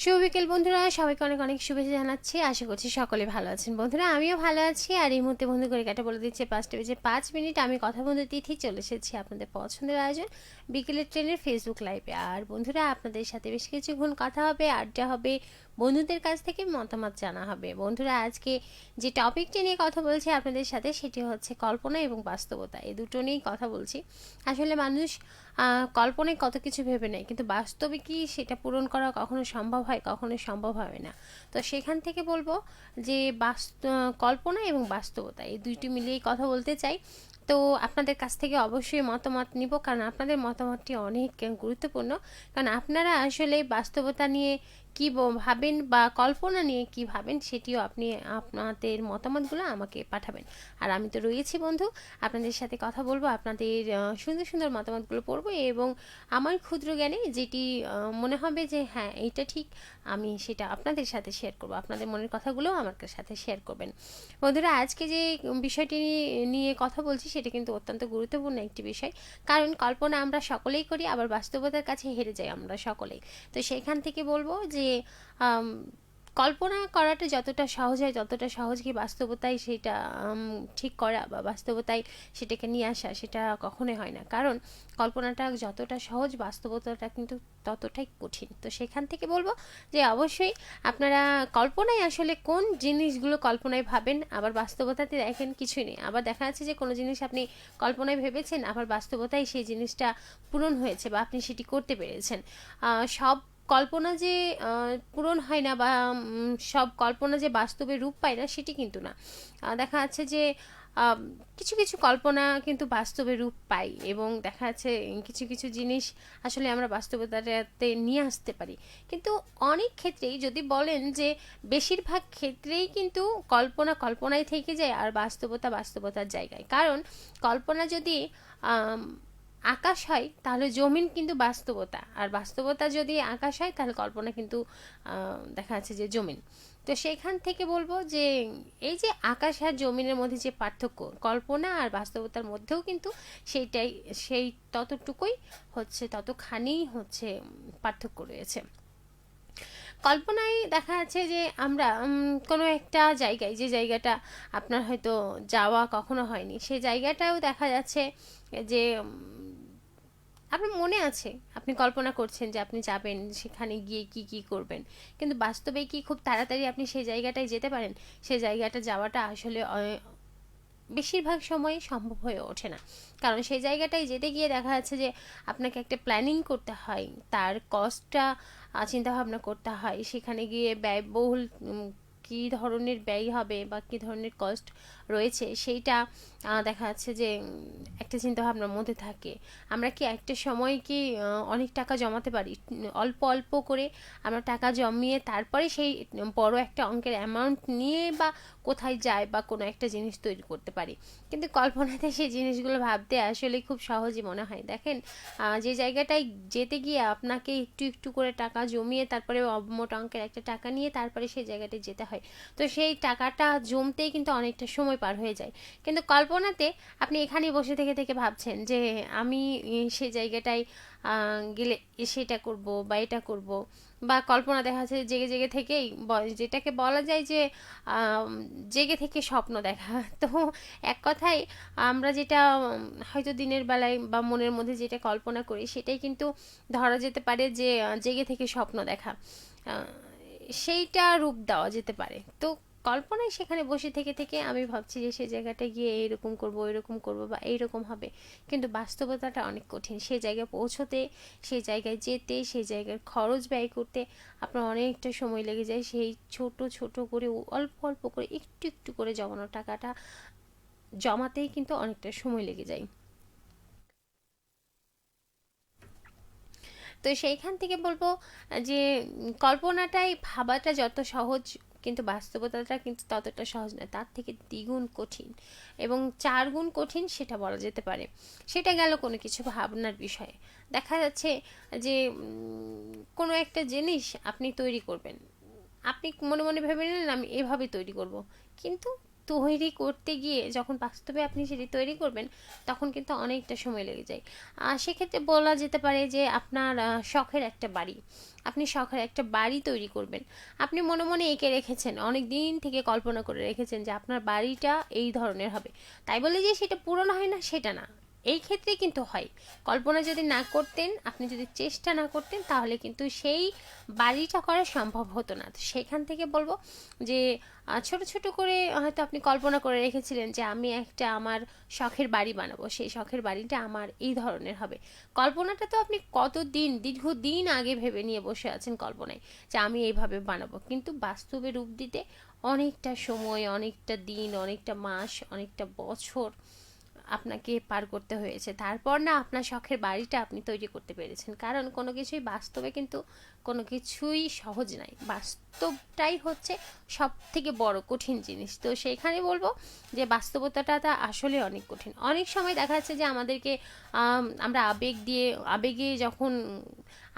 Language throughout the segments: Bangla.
শুভ বিকেল বন্ধুরা, সবাইকে অনেক অনেক শুভেচ্ছা জানাচ্ছি। আশা করছি সকলে ভালো আছেন। বন্ধুরা, আমিও ভালো আছি। আর এই মুহূর্তে বন্ধু করে কাটা বলে দিচ্ছে 5:05। আমি কথা বন্ধু তিথি চলে এসেছি আপনাদের পছন্দের আয়োজন বিকেলের ট্রেনের ফেসবুক লাইভে। আর বন্ধুরা, আপনাদের সাথে বেশ কিছুক্ষণ কথা হবে, আড্ডা হবে, বন্ধুদের কাছ থেকে মতামত জানা হবে। বন্ধুরা, আজকে যে টপিকটি নিয়ে কথা বলছি আপনাদের সাথে, সেটি হচ্ছে কল্পনা এবং বাস্তবতা। এই দুটো নিয়েই কথা বলছি। আসলে মানুষ কল্পনায় কত কিছু ভেবে নেয়, কিন্তু বাস্তবে কি সেটা পূরণ করা কখনো সম্ভব হয়? কখনো সম্ভব হবে না। তো সেখান থেকে বলবো যে কল্পনা এবং বাস্তবতা এই দুইটি মিলিয়েই কথা বলতে চাই। তো আপনাদের কাছ থেকে অবশ্যই মতামত নিব, কারণ আপনাদের মতামতটি অনেক গুরুত্বপূর্ণ। কারণ আপনারা আসলে বাস্তবতা নিয়ে কি ভাবেন বা কল্পনা নিয়ে কি ভাবেন, সেটিও আপনি আপনাদের মতামতগুলো আমাকে পাঠাবেন। আর আমি তো রয়েছি বন্ধু, আপনাদের সাথে কথা বলবো, আপনাদের সুন্দর সুন্দর মতামতগুলো পড়বো, এবং আমার ক্ষুদ্র জ্ঞানে যেটি মনে হবে যে হ্যাঁ এইটা ঠিক, আমি সেটা আপনাদের সাথে শেয়ার করব। আপনাদের মনের কথাগুলো আমার সাথে শেয়ার করবেন। বন্ধুরা, আজকে যে বিষয়টি নিয়ে কথা বলছি সেটা কিন্তু অত্যন্ত গুরুত্বপূর্ণ একটি বিষয়। কারণ কল্পনা আমরা সকলেই করি, আবার বাস্তবতার কাছে হেরে যাই আমরা সকলেই। তো সেখান থেকে বলবো যে আম, কল্পনা করাটা যতটা সহজ হয়, ততটা সহজ কি বাস্তবতায় সেটা ঠিক করা বা বাস্তবতায় সেটাকে নিয়ে আসা, সেটা কখনোই হয় না। কারণ কল্পনাটা যতটা সহজ, বাস্তবতাটা কিন্তু ততটাই কঠিন। তো সেখান থেকে বলবো যে অবশ্যই আপনারা কল্পনায় আসলে কোন জিনিসগুলো কল্পনায় ভাবেন, আবার বাস্তবতাতে দেখেন কিছুই নেই। আবার দেখা যাচ্ছে যে কোনো জিনিস আপনি কল্পনায় ভেবেছেন, আবার বাস্তবতায় সেই জিনিসটা পূরণ হয়েছে বা আপনি সেটি করতে পেরেছেন। সব কল্পনা যে পূরণ হয় না, বা সব কল্পনা যে বাস্তবে রূপ পায় না, সেটি কিন্তু না। দেখা যাচ্ছে যে কিছু কিছু কল্পনা কিন্তু বাস্তবে রূপ পাই, এবং দেখা যাচ্ছে কিছু কিছু জিনিস আসলে আমরা বাস্তবতাতে নিয়ে আসতে পারি। কিন্তু অনেক ক্ষেত্রেই যদি বলেন যে বেশিরভাগ ক্ষেত্রেই কিন্তু কল্পনা কল্পনায় থেকে যায়, আর বাস্তবতা বাস্তবতার জায়গায়। কারণ কল্পনা যদি আকাশ হয়, তাহলে জমিন কিন্তু বাস্তবতা, আর বাস্তবতা যদি আকাশ হয়, তাহলে কল্পনা কিন্তু দেখা যাচ্ছে যে জমিন। তো সেখান থেকে বলবো যে এই যে আকাশ আর জমিনের মধ্যে যে পার্থক্য, কল্পনা আর বাস্তবতার মধ্যেও কিন্তু সেইটাই, সেই ততটুকুই হচ্ছে, ততখানি হচ্ছে পার্থক্য রয়েছে। কল্পনায় দেখা যাচ্ছে যে আমরা কোনো একটা জায়গায়, যে জায়গাটা আপনার হয়তো যাওয়া কখনো হয়নি, সেই জায়গাটাও দেখা যাচ্ছে যে আপনার মনে আছে, আপনি কল্পনা করছেন যে আপনি যাবেন, সেখানে গিয়ে কি কি করবেন। কিন্তু বাস্তবে কি খুব তাড়াতাড়ি আপনি সেই জায়গাটায় যেতে পারেন? সেই জায়গাটা যাওয়াটা আসলে বেশিরভাগ সময় সম্ভব হয়ে ওঠে না। কারণ সেই জায়গাটায় যেতে গিয়ে দেখা যাচ্ছে যে আপনাকে একটা প্ল্যানিং করতে হয়, তার কস্টটা চিন্তা ভাবনা করতে হয়, সেখানে গিয়ে ব্যয়বহুল কী ধরনের ব্যয় হবে বা কী ধরনের কস্ট রয়েছে, সেইটা দেখা যাচ্ছে যে একটা চিন্তা ভাবনার মধ্যে থাকে। আমরা কি একটা সময় কি অনেক টাকা জমাতে পারি? অল্প অল্প করে আমরা টাকা জমিয়ে তারপরে সেই বড় একটা অঙ্কের অ্যামাউন্ট নিয়ে বা কোথায় যায় বা কোনো একটা জিনিস তৈরি করতে পারি। কিন্তু কল্পনাতে সেই জিনিসগুলো ভাবতে আসলে খুব সহজই মনে হয়। দেখেন, যে জায়গাটায় যেতে গিয়ে আপনাকে একটু একটু করে টাকা জমিয়ে তারপরে মোট অঙ্কের একটা টাকা নিয়ে তারপরে সেই জায়গাটায় যেতে হয়, তো সেই টাকাটা জমতেই কিন্তু অনেকটা সময় পার হয়ে যায়। কিন্তু কল্পনাতে আপনি এখানে বসে থেকে থেকে ভাবছেন যে আমি সেই জায়গাটায় গেলে সেটা করব বা এটা করব। বা কল্পনা দেখা যাচ্ছে জেগে জেগে থেকেই, যেটাকে বলা যায় যে জেগে থেকে স্বপ্ন দেখা। তো এক কথায় আমরা যেটা হয়তো দিনের বেলায় বা মনের মধ্যে যেটা কল্পনা করি, সেটাই কিন্তু ধরা যেতে পারে যে জেগে থেকে স্বপ্ন দেখা, আহ, সেইটা রূপ দেওয়া যেতে পারে। তো কল্পনায় সেখানে বসে থেকে থেকে আমি ভাবছি যে সেই জায়গাটায় গিয়ে এইরকম করব, ওইরকম করব বা এইরকম হবে। কিন্তু বাস্তবতাটা অনেক কঠিন। সেই জায়গায় পৌঁছতে, সেই জায়গায় যেতে, সেই জায়গার খরচ ব্যয় করতে আপনার অনেকটা সময় লেগে যায়। সেই ছোট ছোট করে, অল্প অল্প করে, একটু একটু করে জমানো টাকাটা জমাতেই কিন্তু অনেকটা সময় লেগে যায়। তো সেইখান থেকে বলবো যে কল্পনাটাই ভাবাটা যত সহজ, কিন্তু বাস্তবতাটা কিন্তু ততটা সহজ নয়, তার থেকে দ্বিগুণ কঠিন এবং 4 গুণ কঠিন সেটা বলা যেতে পারে। সেটা গেল কোনো কিছু ভাবনার বিষয়ে। দেখা যাচ্ছে যে কোনো একটা জিনিস আপনি তৈরি করবেন, আপনি মনে মনে ভেবে নিলেন আমি এভাবে তৈরি করব, কিন্তু তৈরি করতে গিয়ে যখন বাস্তবে আপনি সেটি তৈরি করবেন তখন কিন্তু অনেকটা সময় লেগে যায়। সেক্ষেত্রে বলা যেতে পারে যে আপনার শখের একটা বাড়ি, আপনি শখের একটা বাড়ি তৈরি করবেন। আপনি মনে মনে এঁকে রেখেছেন, অনেক দিন থেকে কল্পনা করে রেখেছেন যে আপনার বাড়িটা এই ধরনের হবে, তাই বলে যে সেটা পূরণ হয় না সেটা না, এই ক্ষেত্রে কিন্তু হয়। কল্পনা যদি না করতেন, আপনি যদি চেষ্টা না করতেন, তাহলে কিন্তু সেই বাড়িটা করা সম্ভব হতো না। তো সেখান থেকে বলবো যে ছোট ছোট করে হয়তো আপনি কল্পনা করে রেখেছিলেন যে আমি একটা আমার শখের বাড়ি বানাবো, সেই শখের বাড়িটা আমার এই ধরনের হবে। কল্পনাটা তো আপনি কতদিন, দীর্ঘদিন আগে ভেবে নিয়ে বসে আছেন কল্পনায় যে আমি এইভাবে বানাবো, কিন্তু বাস্তবে রূপ দিতে অনেকটা সময়, অনেকটা দিন, অনেকটা মাস, অনেকটা বছর আপনাকে পার করতে হয়েছে, তারপর না আপনার শখের বাড়িটা আপনি তৈরি করতে পেরেছেন। কারণ কোনো কিছুই বাস্তবে কিন্তু কোনো কিছুই সহজ নয়, বাস্তবটাই হচ্ছে সব থেকে বড় কঠিন জিনিস। তো সেখানে বলবো যে বাস্তবতাটা আসলে অনেক কঠিন। অনেক সময় দেখা যাচ্ছে যে আমাদেরকে আমরা আবেগে যখন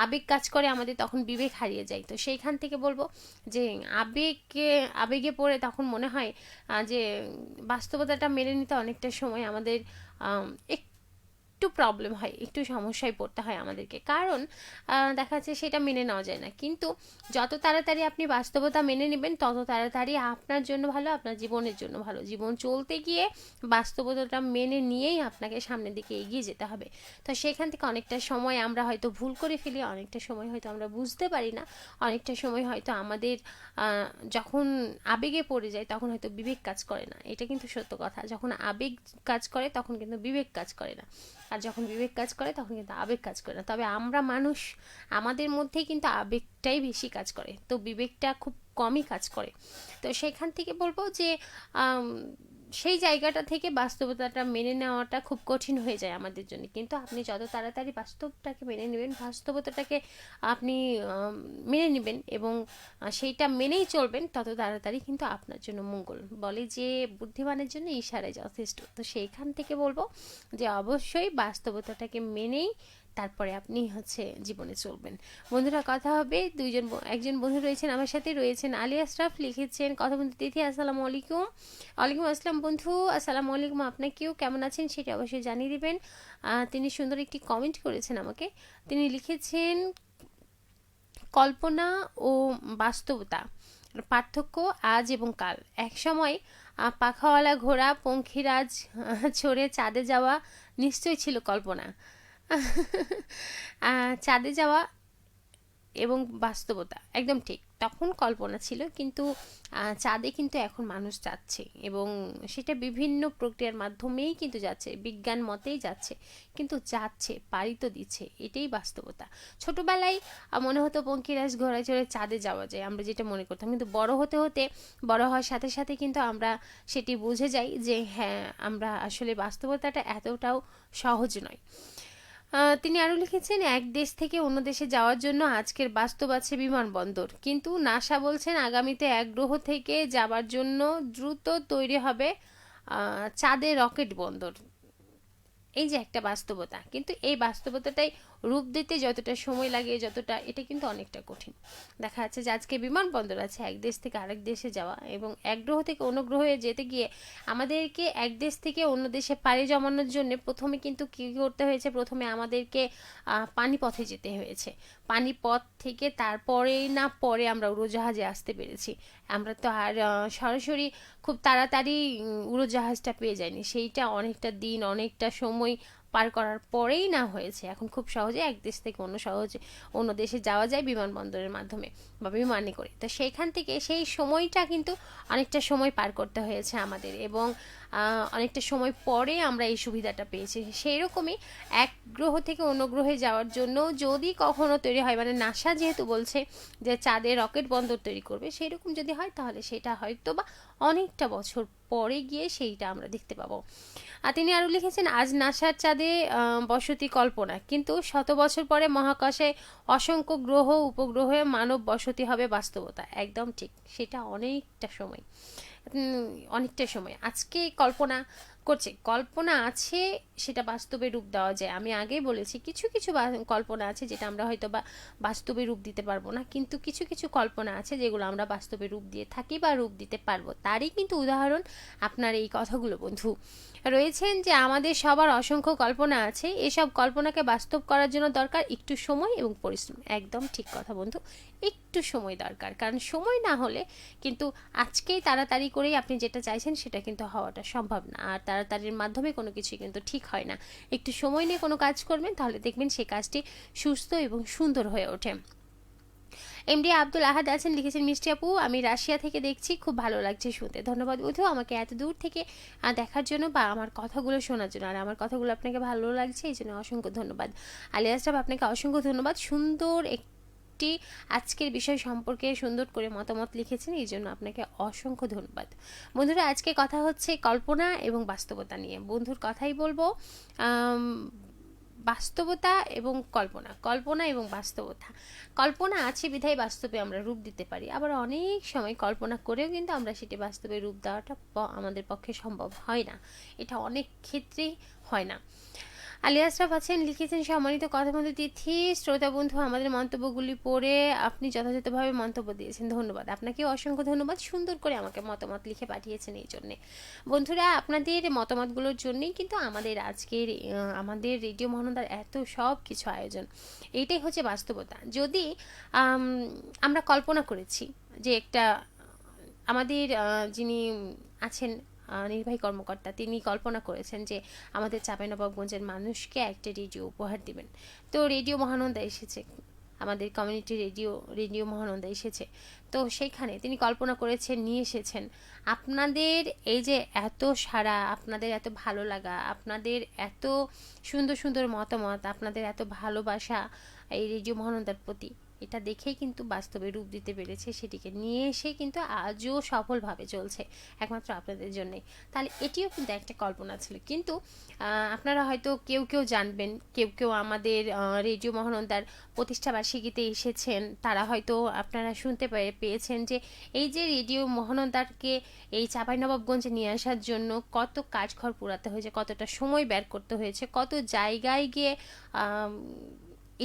আবেগ কাজ করে আমাদের, তখন বিবেক হারিয়ে যায়। তো সেইখান থেকে বলবো যে আবেগে পড়ে তখন মনে হয় যে বাস্তবতাটা মেনে নিতে অনেকটা সময় আমাদের একটু প্রবলেম হয়, একটু সমস্যায় পড়তে হয় আমাদেরকে। কারণ দেখা যাচ্ছে সেটা মেনে নেওয়া যায় না, কিন্তু যত তাড়াতাড়ি আপনি বাস্তবতা মেনে নেবেন তত তাড়াতাড়ি আপনার জন্য ভালো, আপনার জীবনের জন্য ভালো। জীবন চলতে গিয়ে বাস্তবতাটা মেনে নিয়েই আপনাকে সামনের দিকে এগিয়ে যেতে হবে। তো সেখান থেকে অনেকটা সময় আমরা হয়তো ভুল করে ফেলি, অনেকটা সময় হয়তো আমরা বুঝতে পারি না, অনেকটা সময় হয়তো আমাদের যখন আবেগে পড়ে যায় তখন হয়তো বিবেক কাজ করে না। এটা কিন্তু সত্য কথা, যখন আবেগ কাজ করে তখন কিন্তু বিবেক কাজ করে না, আর যখন বিবেক কাজ করে তখন কিন্তু আবেগ কাজ করে না। তবে আমরা মানুষ, আমাদের মধ্যেই কিন্তু আবেগটাই বেশি কাজ করে, তো বিবেকটা খুব কমই কাজ করে। তো সেখান থেকে বলবো যে সেই জায়গাটা থেকে বাস্তবতাটা মেনে নেওয়াটা খুব কঠিন হয়ে যায় আমাদের জন্য। কিন্তু আপনি যত তাড়াতাড়ি বাস্তবটাকে মেনে নেবেন, বাস্তবতাটাকে আপনি মেনে নেবেন এবং সেইটা মেনেই চলবেন, তত তাড়াতাড়ি কিন্তু আপনার জন্য মঙ্গল। বলে যে বুদ্ধিমানের জন্য ইশারাই যথেষ্ট। তো সেইখান থেকে বলবো যে অবশ্যই বাস্তবতাটাকে মেনেই তারপরে আপনি জীবনে চলবেন। বন্ধুরা, কথা হবে একজন বন্ধু রয়েছেন আমার সাথে, রয়েছেন আলী আশরাফ, লিখেছেন কথা বলতে তিথি, আসসালামু আলাইকুম। ওয়ালাইকুম আসসালাম বন্ধু, আসসালামু আলাইকুম। আপনাকেও কেমন আছেন সেটা অবশ্যই জানিয়ে দিবেন। তিনি সুন্দর একটি কমেন্ট করেছেন আমাকে। তিনি লিখেছেন কল্পনা ও বাস্তবতা পার্থক্য আজ এবং কাল। এক সময় পাখাওয়ালা ঘোড়া, পঙ্খিরাজ চড়ে চাঁদে যাওয়া নিশ্চয়ই ছিল কল্পনা। চাঁদে যাওয়া এবং বাস্তবতা একদম ঠিক, তখন কল্পনা ছিল, কিন্তু চাঁদে কিন্তু এখন মানুষ যাচ্ছে এবং সেটা বিভিন্ন প্রক্রিয়ার মাধ্যমেই কিন্তু যাচ্ছে, বিজ্ঞান মতেই যাচ্ছে, কিন্তু যাচ্ছে, পাড়ি তো দিচ্ছে, এটাই বাস্তবতা। ছোটবেলায় মনে হতো পঙ্খিরাজ ঘোড়ায় চড়ে চাঁদে যাওয়া যায়, আমরা যেটা মনে করতাম, কিন্তু বড় হতে হতে, বড় হওয়ার সাথে সাথে কিন্তু আমরা সেটি বুঝে যাই যে হ্যাঁ, আমরা আসলে বাস্তবতাটা এতটাও সহজ নয়। তিনি আরও লিখেছেন এক দেশ থেকে অন্য দেশে যাওয়ার জন্য আজকের বাস্তব আছে বিমানবন্দর, কিন্তু নাসা বলছেন আগামীতে এক গ্রহ থেকে যাবার জন্য দ্রুত তৈরি হবে চাঁদে রকেট বন্দর। এই যে একটা বাস্তবতা, কিন্তু এই বাস্তবতাটাই রূপ দিতে যতটা সময় লাগে, যতটা, এটা কিন্তু অনেকটা কঠিন। দেখা যাচ্ছে যে আজকে বিমানবন্দর আছে এক দেশ থেকে আরেক দেশে যাওয়া, এবং এক গ্রহ থেকে অন্য গ্রহে যেতে গিয়ে আমাদেরকে এক দেশ থেকে অন্য দেশে পাড়ি জমানোর জন্য প্রথমে কিন্তু কী করতে হয়েছে, প্রথমে আমাদেরকে পানিপথে যেতে হয়েছে। পানিপথ থেকে তারপরেই না পরে আমরা উড়োজাহাজে আসতে পেরেছি। আমরা তো আর সরাসরি খুব তাড়াতাড়ি উড়োজাহাজটা পেয়ে যায়নি, সেইটা অনেকটা দিন, অনেকটা সময় পার করার পরেই না হয়েছে। এখন খুব সহজে এক দেশ থেকে অন্য দেশে যাওয়া যায় বিমানবন্দরের মাধ্যমে বা বিমানে করে। তো সেইখান থেকে সেই সময়টা কিন্তু অনেকটা সময় পার করতে হয়েছে আমাদের, এবং অনেকটা সময় পরে আমরা এই সুবিধাটা পেয়েছি। সেই রকমই এক গ্রহ থেকে অন্য গ্রহে যাওয়ার জন্য যদি কখনো তৈরি হয়, মানে নাসা যেহেতু বলছে যে চাঁদে রকেট বন্দর তৈরি করবে, সেই রকম যদি হয় তাহলে সেটা হয়তো বা অনেকটা বছর পরে গিয়ে সেইটা আমরা দেখতে পাবো। আর তিনি আরও লিখেছেন আজ নাসার চাঁদে বসতি কল্পনা, কিন্তু শত বছর পরে মহাকাশে অসংখ্য গ্রহ উপগ্রহে মানব বসতি হবে বাস্তবতা। একদম ঠিক, সেটা অনেকটা সময়, অনেকটা সময়। আজকে কল্পনা, করছে, কল্পনা আছে সেটা বাস্তবে রূপ দেওয়া যায়। আমি আগেই বলেছি কিছু কিছু কল্পনা আছে যেটা আমরা হয়তো বা বাস্তবে রূপ দিতে পারবো না, কিন্তু কিছু কিছু কল্পনা আছে যেগুলো আমরা বাস্তবে রূপ দিয়ে থাকি বা রূপ দিতে পারবো। তারই কিন্তু উদাহরণ আপনার এই কথাগুলো বন্ধু। রয়েছেন যে আমাদের সবার অসংখ্য কল্পনা আছে, এসব কল্পনাকে বাস্তব করার জন্য দরকার একটু সময় এবং পরিশ্রম। একদম ঠিক কথা বন্ধু, একটু সময় দরকার, কারণ সময় না হলে কিন্তু আজকেই তাড়াতাড়ি করেই আপনি যেটা চাইছেন সেটা কিন্তু হওয়াটা সম্ভব না। আর তাড়াতাড়ির মাধ্যমে কোনো কিছুই কিন্তু ঠিক হয় না। একটু সময় নিয়ে কোনো কাজ করবেন, তাহলে দেখবেন সেই কাজটি সুস্থ এবং সুন্দর হয়ে ওঠে। এমডি আব্দুল আহাদ আছেন, লিখেছেন মিষ্টি আপু আমি রাশিয়া থেকে দেখছি, খুব ভালো লাগছে শুনতে। ধন্যবাদ বন্ধু আমাকে এত দূর থেকে দেখার জন্য বা আমার কথাগুলো শোনার জন্য। আর আমার কথাগুলো আপনাকে ভালো লাগছে এই জন্য অসংখ্য ধন্যবাদ। আলিয়া সাহেব আপনাকে অসংখ্য ধন্যবাদ, সুন্দর একটি আজকের বিষয় সম্পর্কে সুন্দর করে মতামত লিখেছেন, এই জন্য আপনাকে অসংখ্য ধন্যবাদ। বন্ধুরা আজকে কথা হচ্ছে কল্পনা এবং বাস্তবতা নিয়ে। বন্ধুর কথাই বলবো, বাস্তবতা এবং কল্পনা, কল্পনা এবং বাস্তবতা। কল্পনা আছে বিধায় বাস্তবে আমরা রূপ দিতে পারি, আবার অনেক সময় কল্পনা করেও কিন্তু আমরা সেটি বাস্তবে রূপ দেওয়াটা আমাদের পক্ষে সম্ভব হয় না, এটা অনেক ক্ষেত্রেই হয় না। আলিয়া আশরাফ আছেন, লিখেছেন সম্মানিত কথাবন্ধু তিথি শ্রোতা বন্ধু আমাদের মন্তব্যগুলি পড়ে আপনি যথাযথভাবে মন্তব্য দিয়েছেন, ধন্যবাদ আপনাকেও অসংখ্য ধন্যবাদ, সুন্দর করে আমাকে মতামত লিখে পাঠিয়েছেন এই জন্যে। বন্ধুরা আপনাদের মতামতগুলোর জন্যই কিন্তু আমাদের আজকের আমাদের রেডিও মহানন্দার এত সব কিছু আয়োজন। এইটাই হচ্ছে বাস্তবতা। যদি আমরা কল্পনা করেছি যে একটা আমাদের যিনি আছেন নির্বাহী কর্মকর্তা, তিনি কল্পনা করেছেন যে আমাদের চাঁপাইনবাবগঞ্জের মানুষকে একটা রেডিও উপহার দিবেন। তো রেডিও মহানন্দা এসেছে, আমাদের কমিউনিটি রেডিও মহানন্দা এসেছে। তো সেইখানে তিনি কল্পনা করেছেন, নিয়ে এসেছেন। আপনাদের এই যে এত সাড়া, আপনাদের এত ভালো লাগা, আপনাদের এত সুন্দর সুন্দর মতামত, আপনাদের এত ভালোবাসা এই রেডিও মহানন্দার প্রতি, এটা দেখেই কিন্তু বাস্তবে রূপ দিতে পেরেছে, সেটিকে নিয়ে এসে কিন্তু আজও সফলভাবে চলছে একমাত্র আপনাদের জন্যে। তাহলে এটিও কিন্তু একটা কল্পনা ছিল। কিন্তু আপনারা হয়তো কেউ কেউ জানবেন, কেউ কেউ আমাদের রেডিও মহানন্দার প্রতিষ্ঠাবার্ষিকীতে এসেছেন, তারা হয়তো আপনারা শুনতে পেয়েছেন যে এই যে রেডিও মহানন্দাকে এই চাঁপাইনবাবগঞ্জে নিয়ে আসার জন্য কত কাজঘর পোড়াতে হয়েছে, কতটা সময় ব্যয় করতে হয়েছে, কত জায়গায় গিয়ে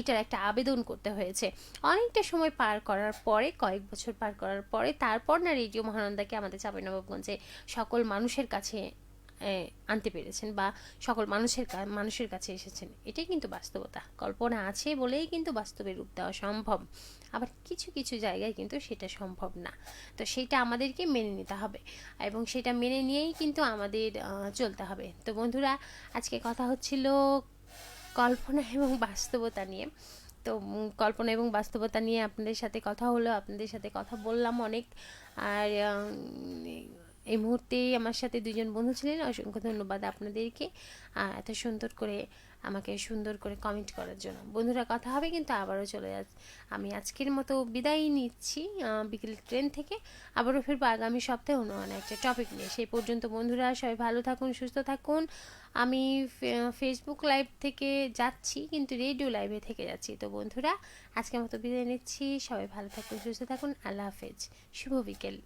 এটার একটা আবেদন করতে হয়েছে। অনেকটা সময় পার করার পরে, কয়েক বছর পার করার পরে তারপর না রেডিও মহানন্দাকে আমাদের চাঁপাইনবাবগঞ্জে সকল মানুষের কাছে আনতে পেরেছেন বা সকল মানুষের কাছে এসেছেন। এটাই কিন্তু বাস্তবতা। কল্পনা আছে বলেই কিন্তু বাস্তবে রূপ দেওয়া সম্ভব, আবার কিছু কিছু জায়গায় কিন্তু সেটা সম্ভব না। তো সেটা আমাদেরকে মেনে নিতে হবে এবং সেটা মেনে নিয়েই কিন্তু আমাদের চলতে হবে। তো বন্ধুরা আজকে কথা হচ্ছিল কল্পনা এবং বাস্তবতা নিয়ে। তো কল্পনা এবং বাস্তবতা নিয়ে আপনাদের সাথে কথা হলো, আপনাদের সাথে কথা বললাম অনেক। আর এই মুহূর্তেই আমার সাথে দুজন বন্ধু ছিলেন, অসংখ্য ধন্যবাদ আপনাদেরকে এত সুন্দর করে আমাকে সুন্দর করে কমেন্ট করার জন্য। বন্ধুরা কথা হবে কিন্তু আবারও চলে যাচ্ছে। আমি আজকের মতো বিদায় নিচ্ছি বিকেল ট্রেন থেকে, আবারও ফিরবো আগামী সপ্তাহে অন্য একটা টপিক নিয়ে। সেই পর্যন্ত বন্ধুরা সবাই ভালো থাকুন, সুস্থ থাকুন। আমি ফেসবুক লাইভ থেকে যাচ্ছি কিন্তু রেডিও লাইভে থেকে যাচ্ছি। তো বন্ধুরা আজকের মতো বিদায় নিচ্ছি, সবাই ভালো থাকুন, সুস্থ থাকুন, আল্লাহ হাফেজ, শুভ বিকেল।